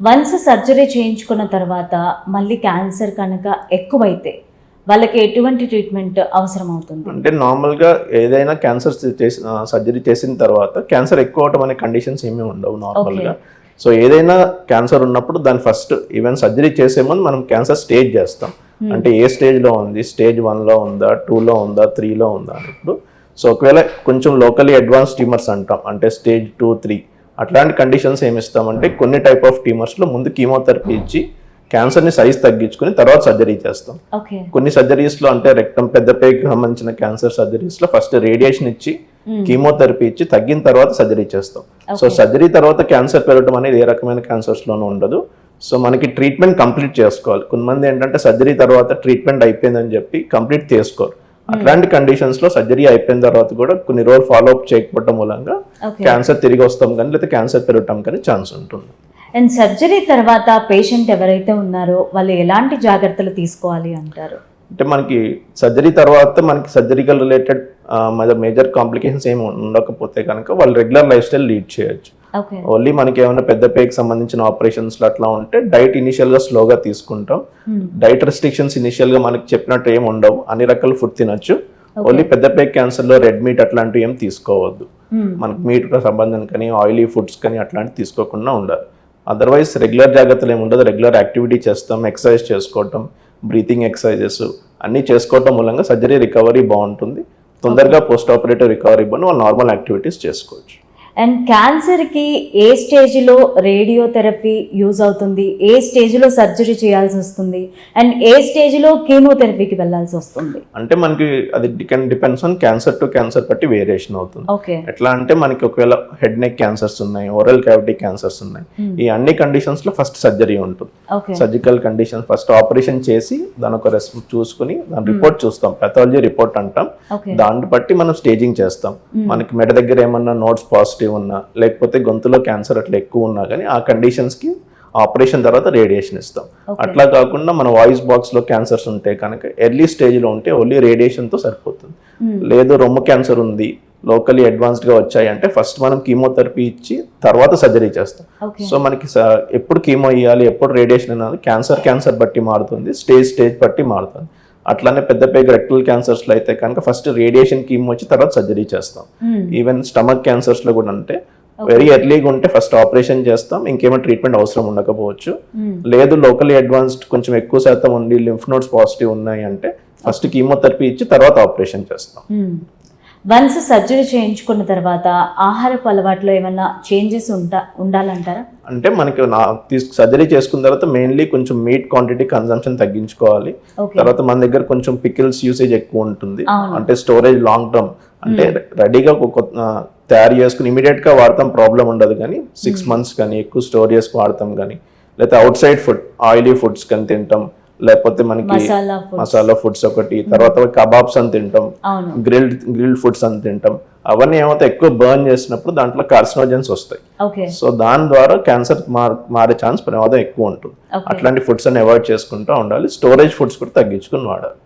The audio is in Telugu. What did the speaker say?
వన్స్ సర్జరీ చేయించుకున్న తర్వాత మళ్ళీ క్యాన్సర్ కనుక ఎక్కువైతే వాళ్ళకి ఎటువంటి ట్రీట్మెంట్ అవసరం అవుతుంది? అంటే నార్మల్గా ఏదైనా క్యాన్సర్ సర్జరీ చేసిన తర్వాత క్యాన్సర్ ఎక్కువ అవటం అనే కండిషన్స్ ఏమీ ఉండవు నార్మల్గా. సో ఏదైనా క్యాన్సర్ ఉన్నప్పుడు దాని ఫస్ట్ ఈవెన్ సర్జరీ చేసే ముందు మనం క్యాన్సర్ స్టేజ్ చేస్తాం. అంటే ఏ స్టేజ్లో ఉంది, స్టేజ్ 1లో ఉందా, 2లో ఉందా, 3లో ఉందా అన్నప్పుడు. సో ఒకవేళ కొంచెం లోకలీ అడ్వాన్స్ ట్యూమర్స్ అంటాం, అంటే స్టేజ్ 2, 3 అట్లాంటి కండిషన్స్ ఏమి ఇస్తామంటే కొన్ని టైప్ ఆఫ్ ట్యూమర్స్లో ముందు కీమోథెరపీ ఇచ్చి క్యాన్సర్ని సైజ్ తగ్గించుకుని తర్వాత సర్జరీ చేస్తాం. కొన్ని సర్జరీస్లో అంటే రెక్టం పెద్ద పేగుకి సంబంధించిన క్యాన్సర్ సర్జరీస్లో ఫస్ట్ రేడియేషన్ ఇచ్చి కీమోథెరపీ ఇచ్చి తగ్గిన తర్వాత సర్జరీ చేస్తాం. సో సర్జరీ తర్వాత క్యాన్సర్ పెరగడం అనేది ఏ రకమైన క్యాన్సర్స్లోనూ ఉండదు. సో మనకి ట్రీట్మెంట్ కంప్లీట్ చేసుకోవాలి. కొంతమంది ఏంటంటే సర్జరీ తర్వాత ట్రీట్మెంట్ అయిపోయిందని చెప్పి కంప్లీట్ చేసుకోరు. అట్లాంటి కండిషన్స్ లో సర్జరీ అయిపోయిన తర్వాత కూడా కొన్ని రోజులు ఫాలో అప్ చేయకపోవడం మూలంగా క్యాన్సర్ తిరిగి వస్తాం కానీ లేదా క్యాన్సర్ పెరగటం కానీ ఛాన్స్ ఉంటుంది. అండ్ సర్జరీ తర్వాత పేషెంట్ ఎవరైతే ఉన్నారో వాళ్ళు ఎలాంటి జాగ్రత్తలు తీసుకోవాలి అంటారు? అంటే మనకి సర్జరీ తర్వాత మనకి సర్జరికల్ రిలేటెడ్ మేజర్ కాంప్లికేషన్స్ ఏమి ఉండకపోతే కనుక వాళ్ళు రెగ్యులర్ లైఫ్ స్టైల్ లీడ్ చేయొచ్చు. ఓన్లీ మనకి ఏమైనా పెద్ద పేకి సంబంధించిన ఆపరేషన్స్ అట్లా ఉంటే డైట్ ఇనిషియల్ గా స్లోగా తీసుకుంటాం. డైట్ రెస్ట్రిక్షన్స్ ఇనిషియల్ గా మనకి చెప్పినట్టు ఏమి ఉండవు, అన్ని రకాల ఫుడ్ తినొచ్చు. ఓన్లీ పెద్ద పేక్ క్యాన్సర్ లో రెడ్ మీట్ అట్లాంటివి ఏం తీసుకోవద్దు. మనకి మీట్ సంబంధం కానీ ఆయిలీ ఫుడ్స్ కానీ అట్లాంటివి తీసుకోకుండా ఉండాలి. అదర్వైజ్ రెగ్యులర్ జాగ్రత్తలు ఏమి ఉండదు. రెగ్యులర్ యాక్టివిటీ చేస్తాం, ఎక్సర్సైజ్ చేసుకోవటం, బ్రీతింగ్ ఎక్సర్సైజెస్ అన్నీ చేసుకోవటం మూలంగా సర్జరీ రికవరీ బాగుంటుంది. తొందరగా పోస్ట్ ఆపరేటివ్ రికవరీ ఇవ్వని వాళ్ళు నార్మల్ యాక్టివిటీస్ చేసుకోవచ్చు. అండ్ క్యాన్సర్కి ఏ స్టేజ్లో రేడియోథెరపీ యూజ్ అవుతుంది, ఏ స్టేజ్లో సర్జరీ చేయాల్సి వస్తుంది, అండ్ ఏ స్టేజ్లో కీమోథెరపీకి వెళ్ళాల్సి వస్తుంది? అంటే మనకి అది depends on cancer to cancer బట్టి వేరియేషన్ అవుతుంది. ఎట్లా అంటే మనకి ఒకవేళ హెడ్ నెక్ క్యాన్సర్స్ ఉన్నాయి, ఓరల్ క్యావిటీ క్యాన్సర్స్ ఉన్నాయి, ఈ అన్ని కండిషన్స్ లో ఫస్ట్ సర్జరీ ఉంటుంది. సర్జికల్ కండిషన్ ఫస్ట్ ఆపరేషన్ చేసి దాని ఒక చూసుకుని దాని రిపోర్ట్ చూస్తాం, పెథాలజీ రిపోర్ట్ అంటాం. దాన్ని బట్టి మనం స్టేజింగ్ చేస్తాం. మనకి మెడ దగ్గర ఏమన్నా నోట్స్ పాజిటివ్ ఉన్నా లేకపోతే గొంతులో క్యాన్సర్ అట్లా ఎక్కువ ఉన్నా కానీ ఆ కండిషన్స్ కి ఆపరేషన్ తర్వాత రేడియేషన్ ఇస్తాం. అట్లా కాకుండా మన వాయిస్ బాక్స్ లో క్యాన్సర్స్ ఉంటే కనుక ఎర్లీ స్టేజ్ లో ఉంటే ఓన్లీ రేడియేషన్ తో సరిపోతుంది. లేదు రొమ్ము క్యాన్సర్ ఉంది, లోకలీ అడ్వాన్స్డ్ గా వచ్చాయి అంటే ఫస్ట్ మనం కీమోథెరపీ ఇచ్చి తర్వాత సర్జరీ చేస్తాం. సో మనకి ఎప్పుడు కీమో ఇవ్వాలి, ఎప్పుడు రేడియేషన్ అనేది క్యాన్సర్ బట్టి మారుతుంది, స్టేజ్ బట్టి మారుతుంది. అట్లానే పెద్ద పేగు రెక్టల్ క్యాన్సర్స్ లో అయితే కనుక ఫస్ట్ రేడియేషన్ కీమో వచ్చి తర్వాత సర్జరీ చేస్తాం. ఈవెన్ స్టమక్ క్యాన్సర్స్ లో కూడా అంటే వెరీ ఎర్లీగా ఉంటే ఫస్ట్ ఆపరేషన్ చేస్తాం, ఇంకేమో ట్రీట్మెంట్ అవసరం ఉండకపోవచ్చు. లేదు లోకలీ అడ్వాన్స్డ్ కొంచెం ఎక్కువ శాతం ఉండి లింఫ్ నోడ్స్ పాజిటివ్ ఉన్నాయి అంటే ఫస్ట్ కీమోథెరపీ ఇచ్చి తర్వాత ఆపరేషన్ చేస్తాం. వన్స్ సర్జరీ చేయించుకున్న తర్వాత ఆహారపు అలవాట్లో ఏమన్నా చేంజెస్ ఉండాలంటారా? అంటే మనకి సర్జరీ చేసుకున్న తర్వాత మెయిన్లీ కొంచెం మీట్ క్వాంటిటీ కన్సంప్షన్ తగ్గించుకోవాలి. తర్వాత మన దగ్గర కొంచెం పికిల్స్ యూసేజ్ ఎక్కువ ఉంటుంది. అంటే స్టోరేజ్ లాంగ్ టర్మ్ అంటే రెడీగా తయారు చేసుకుని ఇమీడియట్ గా వాడతాం, ప్రాబ్లం ఉండదు. కానీ 6 months కానీ ఎక్కువ స్టోర్ చేసుకుని వాడతాం. కానీ లేకపోతే out side food oily foods కానీ తింటాం, లేకపోతే మనకి మసాలా ఫుడ్స్ ఒకటి, తర్వాత కబాబ్స్ అని తింటాం, గ్రిల్డ్ ఫుడ్స్ అని తింటాం. అవన్నీ ఏమైతే ఎక్కువ బర్న్ చేసినప్పుడు దాంట్లో కార్సినోజన్స్ వస్తాయి. సో దాని ద్వారా క్యాన్సర్ మారే ఛాన్స్ ప్రమాదం ఎక్కువ ఉంటుంది. అట్లాంటి ఫుడ్స్ అని అవాయిడ్ చేసుకుంటూ ఉండాలి. స్టోరేజ్ ఫుడ్స్ కూడా తగ్గించుకుని వాడాలి.